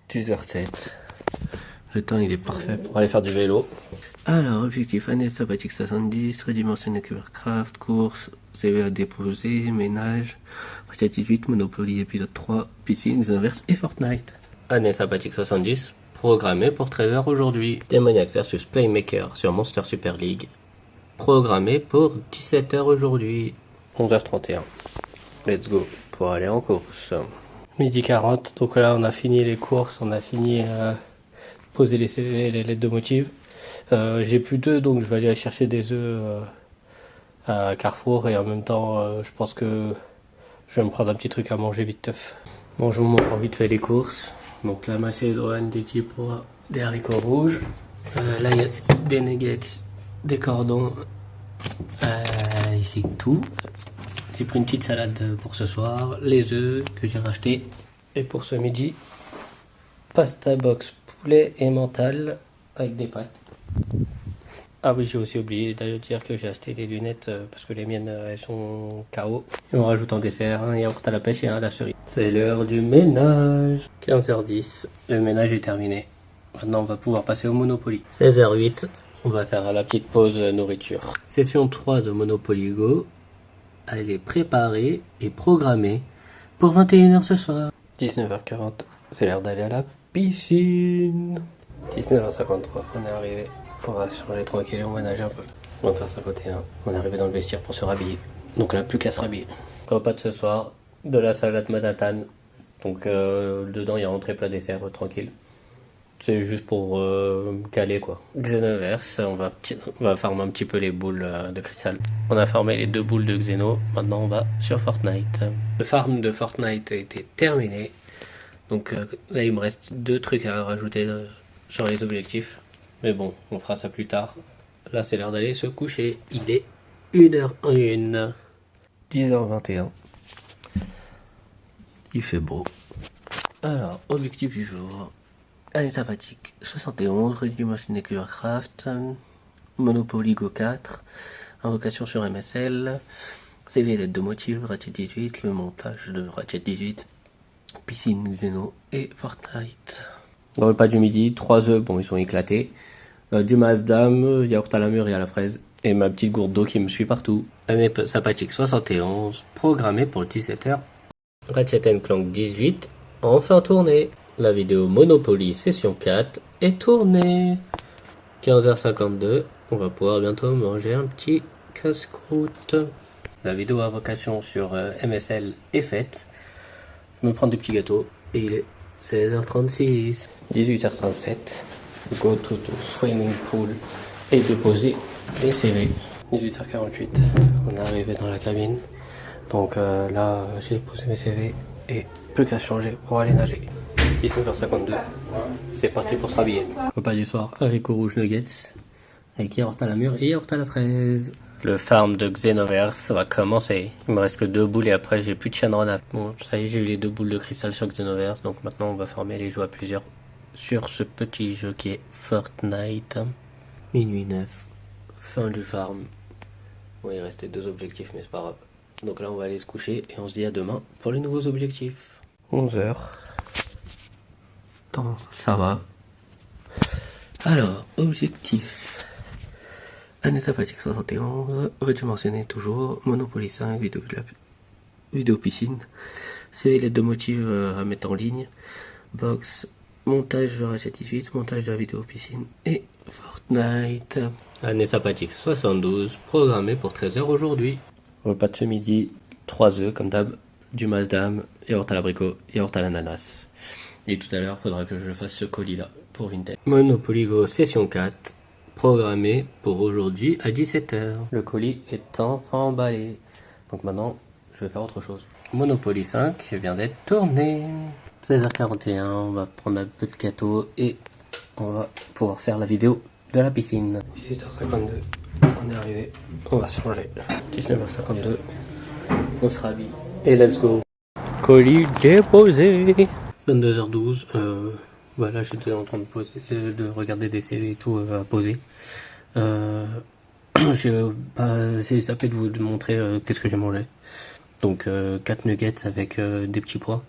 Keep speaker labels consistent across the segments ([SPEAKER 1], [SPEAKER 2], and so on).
[SPEAKER 1] 10h07. Le temps il est parfait pour aller faire du vélo. Alors, objectif année sabbatique 70, redimensionner Covercraft, course, CV à déposer, ménage, recette 18, Monopoly épisode 3, piscine, Xenoverse et Fortnite. Année sabbatique 70, programmé pour 13h aujourd'hui. Demoniacs vs Playmaker sur Monster Super League, programmé pour 17h aujourd'hui. 11h31. Let's go pour aller en course. Midi 40, donc là on a fini les courses, on a fini poser les CV et les lettres de motif. J'ai plus d'œufs, donc je vais aller chercher des œufs à Carrefour et en même temps je pense que je vais me prendre un petit truc à manger vite teuf. Bon, je vous montre vite fait les courses. Donc la macédoine, des petits pois, des haricots rouges. Là il y a des nuggets, des cordons, ici tout. J'ai pris une petite salade pour ce soir, les œufs que j'ai rachetés. Et pour ce midi, pasta box poulet et mental avec des pâtes. Ah oui, j'ai aussi oublié de dire que j'ai acheté des lunettes parce que les miennes elles sont KO. Et on rajoute en dessert un yaourt à la pêche et un à la cerise. C'est l'heure du ménage. 15h10, le ménage est terminé. Maintenant on va pouvoir passer au Monopoly. 16h08, on va faire la petite pause nourriture. Session 3 de Monopoly Go. Elle est préparée et programmée pour 21h ce soir. 19h40, c'est l'heure d'aller à la piscine. 19h53, on est arrivé. On va changer tranquille et on va nager un peu. 20h51, on est arrivé dans le vestiaire pour se rhabiller. Donc là, plus qu'à se rhabiller. Repas de ce soir, de la salade Manhattan. Donc dedans, il y a entrée plat dessert, tranquille. C'est juste pour caler quoi. Xenoverse, on va farmer un petit peu les boules de cristal. On a farmé les 2 boules de Xeno, maintenant on va sur Fortnite. Le farm de Fortnite a été terminé. Donc là il me reste 2 trucs à rajouter sur les objectifs. Mais bon, on fera ça plus tard. Là c'est l'heure d'aller se coucher. Il est 1h01. 10h21. Il fait beau. Alors, objectif du jour. Année sabbatique 71, redimensionner Covercraft, Monopoly Go 4, invocation sur MSL, CV lettre de motif, Ratchet 18, le montage de Ratchet 18, piscine Xeno et Fortnite. Le repas du midi, 3 œufs, bon ils sont éclatés, du Mazdam, yaourt à la mûre et à la fraise, et ma petite gourde d'eau qui me suit partout. Année sabbatique 71, programmée pour 17h, Ratchet & Clank 18, enfin tourné. La vidéo Monopoly session 4 est tournée. 15h52, on va pouvoir bientôt manger un petit casse-croûte. La vidéo à vocation sur MSL est faite. Je me prends des petits gâteaux et il est 16h36. 18h37, go to the swimming pool et déposer les CV. 18h48, on est arrivé dans la cabine. Donc là, j'ai déposé mes CV et plus qu'à changer pour aller nager. 19h52, c'est parti pour se rhabiller. Repas du soir, haricots rouges nuggets, avec yaourt à la mûre et yaourt à la fraise. Le farm de Xenoverse va commencer. Il me reste que 2 boules et après j'ai plus de Shenron. Bon, ça y est, j'ai eu les 2 boules de cristal sur Xenoverse, donc maintenant on va farmer les jeux à plusieurs sur ce petit jeu qui est Fortnite. Minuit 9, fin du farm. Bon, il restait 2 objectifs, mais c'est pas grave. Donc là on va aller se coucher et on se dit à demain pour les nouveaux objectifs. 11h. Ça va. Alors, objectif. Année sabbatique 71, redimensionner toujours, Monopoly 5, vidéo piscine, CV lettre de motif à mettre en ligne, box, montage de Ratchet 18, montage de la vidéo piscine et Fortnite. Année sabbatique 72, programmé pour 13h aujourd'hui. Repas de ce midi, 3 œufs comme d'hab, du Mazdam, yaourt à l'abricot, yaourt à l'ananas. Et tout à l'heure, il faudra que je fasse ce colis-là pour Vinted. Monopoly Go session 4, programmé pour aujourd'hui à 17h. Le colis est enfin emballé. Donc maintenant, je vais faire autre chose. Monopoly 5 vient d'être tourné. 16h41, on va prendre un peu de gâteau et on va pouvoir faire la vidéo de la piscine. 18h52, on est arrivé. On va se ranger. 19h52, on se rhabille. Et let's go. Colis déposé. 22h12, voilà, j'étais en train de regarder des séries et tout à poser. J'ai zappé de vous montrer qu'est-ce que j'ai mangé. Donc 4 nuggets avec des petits pois,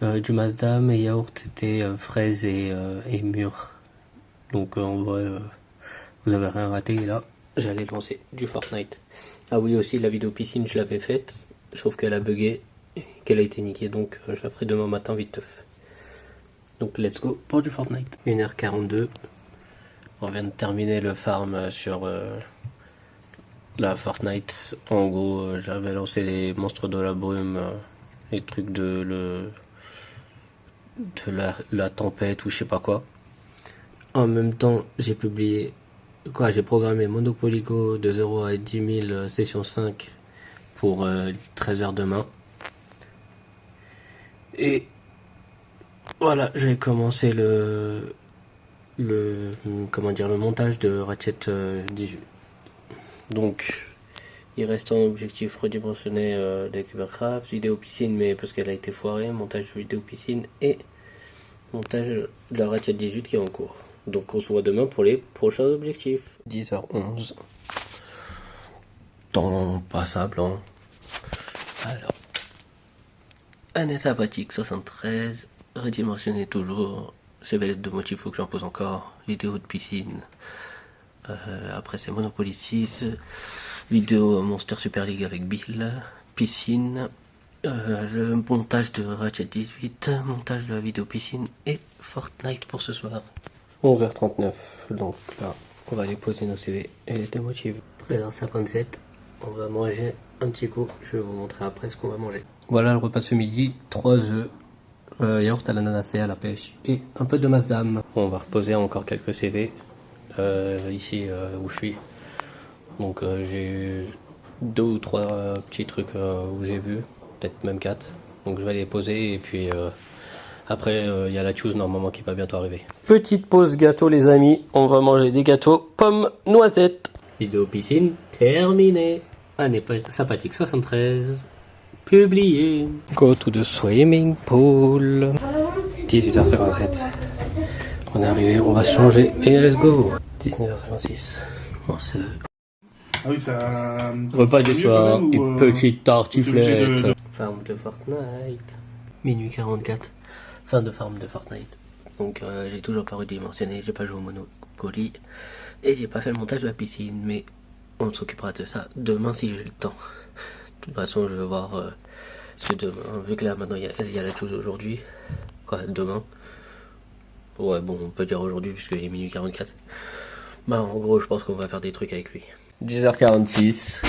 [SPEAKER 1] Du Mazda, mes yaourts étaient fraises et mûres. Donc en vrai, vous avez rien raté là. J'allais lancer du Fortnite. Ah oui, aussi la vidéo piscine, je l'avais faite, sauf qu'elle a bugué, qu'elle a été niquée, donc je la ferai demain matin vite teuf. Donc let's go pour du Fortnite. 1h42. On vient de terminer le farm sur la Fortnite. En gros, j'avais lancé les monstres de la brume, les trucs de la tempête ou je sais pas quoi. En même temps, j'ai publié j'ai programmé Monopoly Go de 0 à 10 000 session 5 pour 13h demain. Et voilà, j'ai commencé le montage de Ratchet 18. Donc il reste en objectif redimensionner des Cubercraft, vidéo piscine, mais parce qu'elle a été foirée, montage de vidéo piscine et montage de la Ratchet 18 qui est en cours. Donc on se voit demain pour les prochains objectifs. 10h11. Temps passable, hein. Alors. Année sympathique 73. Redimensionné toujours. Chevalette de motifs, faut que j'en pose encore. Vidéo de piscine. Après c'est Monopoly 6. Vidéo Monster Super League avec Bill. Piscine. Le montage de Ratchet 18. Montage de la vidéo piscine. Et Fortnite pour ce soir. 11h39, donc là, on va aller poser nos CV et les démotive. 13h57, on va manger un petit coup, je vais vous montrer après ce qu'on va manger. Voilà le repas de ce midi, 3 œufs, yaourt à l'ananas et à la pêche et un peu de Mazdam. On va reposer encore quelques CV ici où je suis. Donc j'ai eu 2 ou 3 petits trucs où j'ai vu, peut-être même 4. Donc je vais les poser et puis... Après, il y a la choose normalement qui va bientôt arriver. Petite pause gâteau les amis, on va manger des gâteaux pommes noisettes. Vidéo piscine terminée. Année sympathique 73, publié. Go to the swimming pool. 18h57. On est arrivé, on va se changer et let's go. 19h56. On se...
[SPEAKER 2] Ah oui, ça...
[SPEAKER 1] Repas du soir,
[SPEAKER 2] même,
[SPEAKER 1] une petite tartiflette.
[SPEAKER 2] de...
[SPEAKER 1] Farm de Fortnite. Minuit 44. Fin de farm de Fortnite. Donc j'ai toujours pas redimensionné, j'ai pas joué au Monopoly et j'ai pas fait le montage de la piscine, mais on s'occupera de ça demain si j'ai le temps. De toute façon je vais voir ce que demain, vu que là maintenant il y a la chose aujourd'hui, quoi demain. Ouais bon on peut dire aujourd'hui puisqu'il est minuit 44. Bah en gros je pense qu'on va faire des trucs avec lui. 10h46.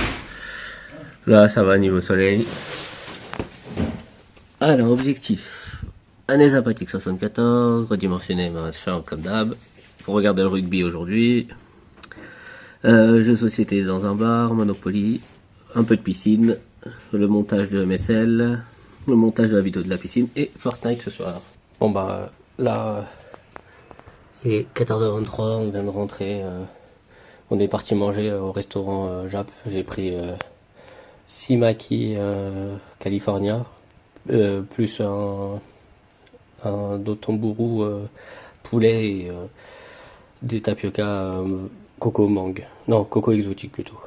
[SPEAKER 1] Là ça va niveau soleil. Alors objectif. Année sympathique 74, redimensionné machin comme d'hab. Pour regarder le rugby aujourd'hui. Jeux de société dans un bar, Monopoly, un peu de piscine, le montage de MSL, le montage de la vidéo de la piscine et Fortnite ce soir. Bon bah là, il est 14h23, on vient de rentrer. On est parti manger au restaurant Jap. J'ai pris 6 maquis California, plus un dotomburu poulet et des tapioca coco mangue. Non, coco exotique plutôt.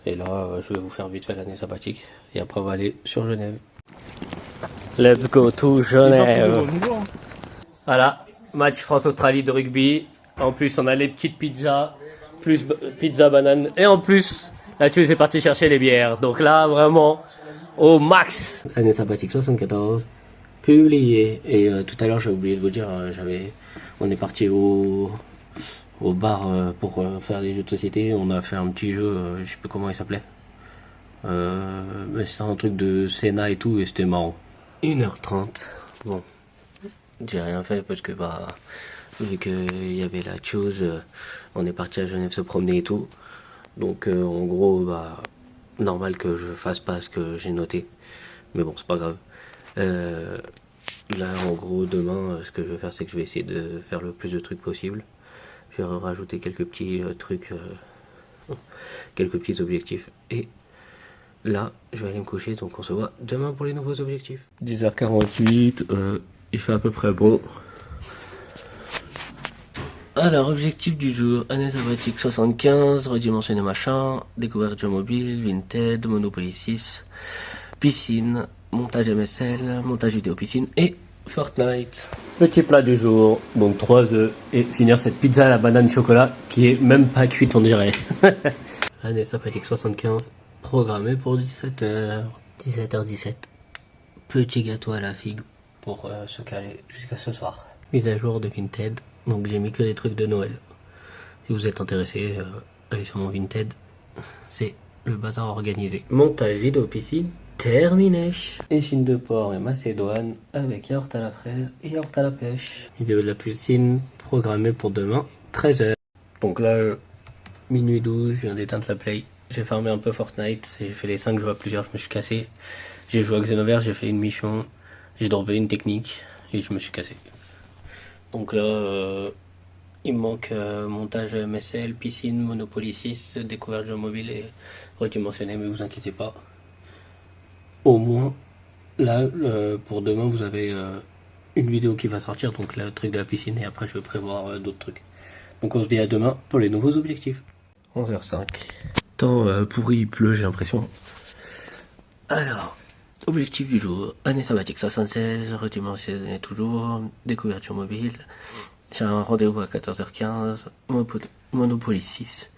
[SPEAKER 1] Et là, je vais vous faire vite fait l'année sympathique. Et après, on va aller sur Genève. Let's go to Genève. Voilà, match France-Australie de rugby. En plus, on a les petites pizzas, plus pizza banane. Et en plus, là, tu es parti chercher les bières. Donc là, vraiment, au max. Année sympathique 74. Publié. Et tout à l'heure j'ai oublié de vous dire, on est parti au bar pour faire des jeux de société. On a fait un petit jeu, je sais plus comment il s'appelait, mais c'était un truc de Senna et tout et c'était marrant. 1h30. Bon, j'ai rien fait parce que bah vu qu'il y avait la chose, on est parti à Genève se promener et tout. Donc en gros bah normal que je fasse pas ce que j'ai noté, mais bon c'est pas grave. Là en gros demain ce que je vais faire c'est que je vais essayer de faire le plus de trucs possible. Je vais rajouter quelques petits trucs, quelques petits objectifs et là je vais aller me coucher, donc on se voit demain pour les nouveaux objectifs. 10h48, il fait à peu près bon. Alors objectif du jour, année sabbatique 75, redimensionner machin, découverte jeu mobile, Vinted, Monopoly 6, piscine, montage MSL, montage vidéo piscine et Fortnite. Petit plat du jour, donc 3 œufs et finir cette pizza à la banane chocolat qui est même pas cuite on dirait. Année sympathique 75, programmé pour 17h. 17h17. Petit gâteau à la figue pour se caler jusqu'à ce soir. Mise à jour de Vinted, donc j'ai mis que des trucs de Noël. Si vous êtes intéressé, allez sur mon Vinted, c'est le bazar organisé. Montage vidéo piscine terminé. Échine de porc et macédoine avec yaourt à la fraise et yaourt à la pêche. Vidéo de la piscine programmée pour demain, 13h. Donc là, minuit 12, je viens d'éteindre la play. J'ai farmé un peu Fortnite, j'ai fait les 5 jeux à plusieurs, je me suis cassé. J'ai joué à Xenoverse, j'ai fait une mission, j'ai droppé une technique et je me suis cassé. Donc là, il me manque montage MSL, piscine, Monopoly 6, découverte jeu mobile et redimensionné, mais vous inquiétez pas. Au moins, là, pour demain, vous avez une vidéo qui va sortir, donc le truc de la piscine, et après je vais prévoir d'autres trucs. Donc on se dit à demain pour les nouveaux objectifs. 11h05. Temps pourri, il pleut, j'ai l'impression. Alors, objectif du jour, année sabbatique 76, redimensionné toujours, découverture mobile. J'ai un rendez-vous à 14h15, Monopoly 6,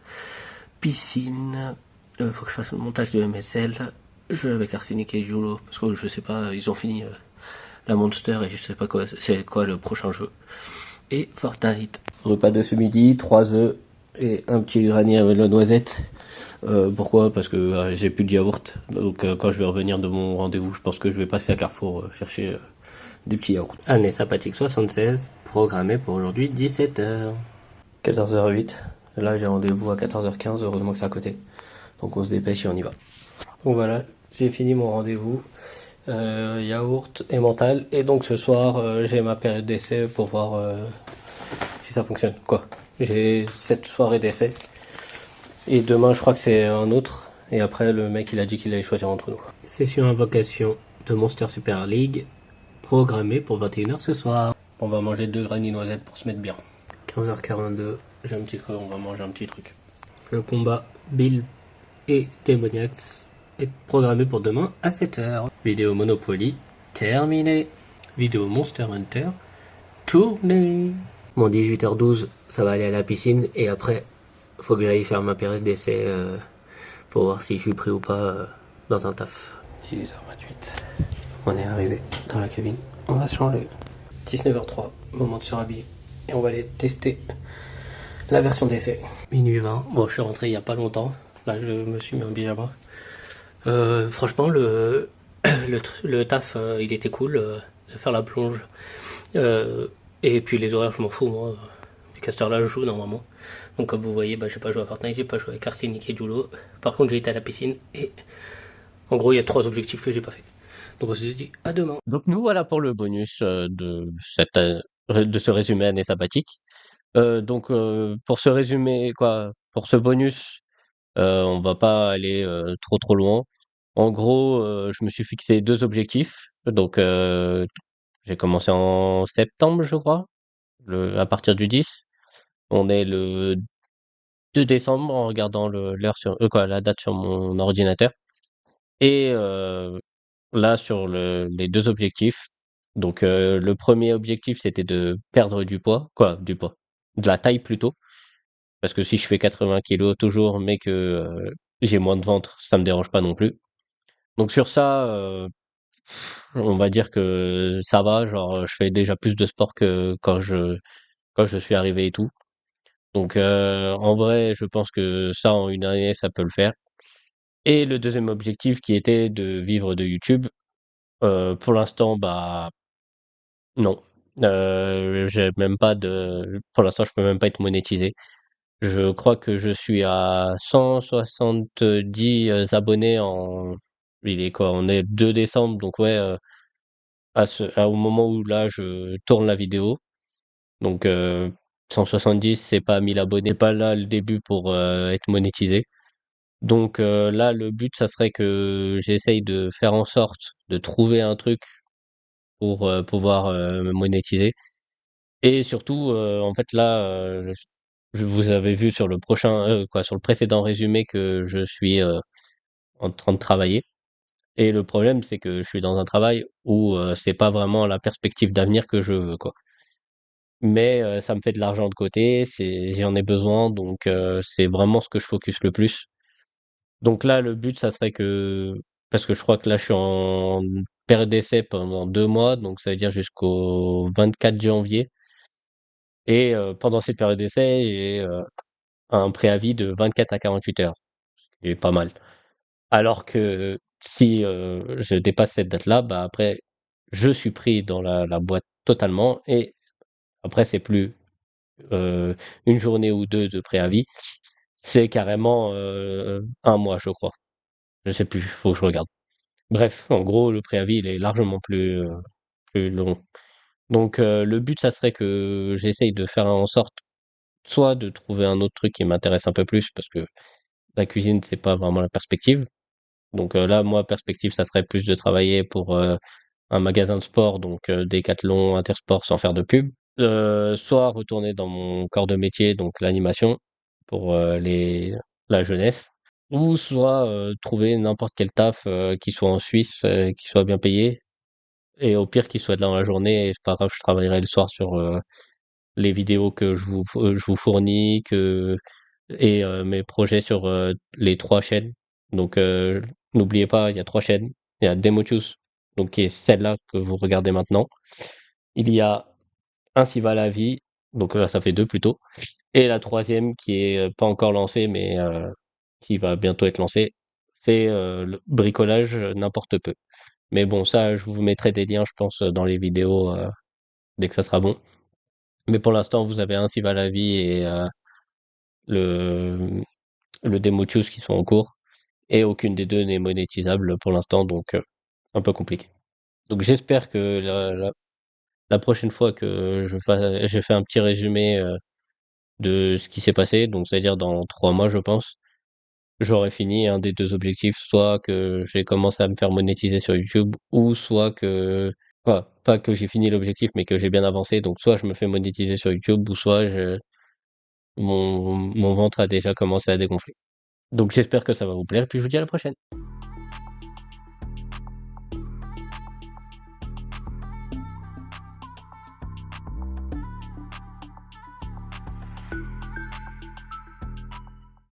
[SPEAKER 1] piscine, faut que je fasse le montage de MSL, jeu avec Arsenic et Julo, parce que je sais pas, ils ont fini la Monster et je sais pas quoi, c'est quoi le prochain jeu. Et Fortnite. Repas de ce midi, 3 œufs et un petit granier avec la noisette. Pourquoi? Parce que j'ai plus de yaourt. Donc quand je vais revenir de mon rendez-vous, je pense que je vais passer à Carrefour chercher des petits yaourts. Année sympathique 76, programmé pour aujourd'hui 17h. 14h08. Là j'ai rendez-vous à 14h15, heureusement que c'est à côté. Donc on se dépêche et on y va. Donc voilà, j'ai fini mon rendez-vous. Yaourt et mental. Et donc ce soir j'ai ma période d'essai pour voir si ça fonctionne. Quoi? J'ai cette soirée d'essai. Et demain, je crois que c'est un autre. Et après, le mec, il a dit qu'il allait choisir entre nous. Session invocation de Monster Super League, programmée pour 21h ce soir. On va manger 2 granny noisettes pour se mettre bien. 15h42, j'ai un petit creux, on va manger un petit truc. Le combat Bill et Demoniacs est programmé pour demain à 7h. Vidéo Monopoly, terminé. Vidéo Monster Hunter, tournée. Bon, 18h12, ça va aller à la piscine. Et après, faut que j'aille faire ma période d'essai pour voir si je suis pris ou pas dans un taf. 18h28. On est arrivé dans la cabine. On va se changer. 19h03, moment de se rhabiller. Et on va aller tester la version d'essai. Minuit 20. Bon, je suis rentré il y a pas longtemps. Là, je me suis mis en pyjama. Franchement, le taf, il était cool. De faire la plonge. Et puis les horaires, je m'en fous, moi. Vu qu'à cette heure-là, je joue normalement. Donc comme vous voyez, j'ai pas joué à Fortnite, j'ai pas joué avec Arsenic et Julo. Par contre, j'ai été à la piscine et en gros, il y a 3 objectifs que j'ai pas fait. Donc on se dit à demain. Donc nous voilà pour le bonus de ce résumé année sabbatique. Pour ce résumé, quoi, pour ce bonus, on va pas aller trop loin. En gros, je me suis fixé 2 objectifs. Donc j'ai commencé en septembre, je crois, à partir du 10. On est le 2 décembre en regardant la date sur mon ordinateur. Et là, sur les 2 objectifs, donc le premier objectif, c'était de perdre du poids, du poids, de la taille plutôt, parce que si je fais 80 kilos toujours, mais que j'ai moins de ventre, ça me dérange pas non plus. Donc sur ça, on va dire que ça va, genre je fais déjà plus de sport que quand je suis arrivé et tout. Donc en vrai, je pense que ça, en une année, ça peut le faire. Et le deuxième objectif qui était de vivre de YouTube, pour l'instant, bah non. J'ai même pas de pour l'instant, je peux même pas être monétisé. Je crois que je suis à 170 abonnés en il est quoi? On est le 2 décembre, donc ouais, au moment où là, je tourne la vidéo. Donc 170, c'est pas 1000 abonnés, c'est pas là le début pour être monétisé. Donc là, le but, ça serait que j'essaye de faire en sorte de trouver un truc pour pouvoir me monétiser. Et surtout, en fait, là, vous avez vu sur sur le précédent résumé que je suis en train de travailler. Et le problème, c'est que je suis dans un travail où c'est pas vraiment la perspective d'avenir que je veux, quoi. Mais ça me fait de l'argent de côté, j'en ai besoin, donc c'est vraiment ce que je focus le plus. Donc là, le but, ça serait que, parce que je crois que là, je suis en période d'essai pendant 2 mois, donc ça veut dire jusqu'au 24 janvier. Et pendant cette période d'essai, j'ai un préavis de 24 à 48 heures, ce qui est pas mal. Alors que si je dépasse cette date-là, bah après, je suis pris dans la boîte totalement, et après, c'est plus euh, une journée ou deux de préavis, c'est carrément un mois, je crois. Je sais plus, faut que je regarde. Bref, en gros, le préavis, il est largement plus long. Donc, le but, ça serait que j'essaye de faire en sorte, soit de trouver un autre truc qui m'intéresse un peu plus, parce que la cuisine, c'est pas vraiment la perspective. Donc là, moi, perspective, ça serait plus de travailler pour un magasin de sport, donc Decathlon, Intersport, sans faire de pub. Soit retourner dans mon corps de métier, donc l'animation, pour la jeunesse. Ou soit trouver n'importe quel taf qui soit en Suisse, qui soit bien payé, et au pire qui soit dans la journée, et c'est pas grave, je travaillerai le soir sur les vidéos que je vous fournis, et mes projets sur les 3 chaînes. Donc n'oubliez pas, il y a 3 chaînes. Il y a Demochus, donc qui est celle-là que vous regardez maintenant. Il y a Ainsi va la vie, donc là ça fait deux plutôt. Et la troisième qui est pas encore lancée, mais qui va bientôt être lancée, c'est le bricolage n'importe peu. Mais bon, ça, je vous mettrai des liens, je pense, dans les vidéos dès que ça sera bon. Mais pour l'instant, vous avez Ainsi va la vie et le, le démo Choose qui sont en cours. Et aucune des deux n'est monétisable pour l'instant, donc un peu compliqué. Donc j'espère que la prochaine fois que je fais un petit résumé de ce qui s'est passé, donc c'est-à-dire dans 3 mois, je pense, j'aurais fini un des deux objectifs, soit que j'ai commencé à me faire monétiser sur YouTube, ou soit que, pas que j'ai fini l'objectif, mais que j'ai bien avancé, donc soit je me fais monétiser sur YouTube, ou soit mon ventre a déjà commencé à dégonfler. Donc j'espère que ça va vous plaire, puis je vous dis à la prochaine.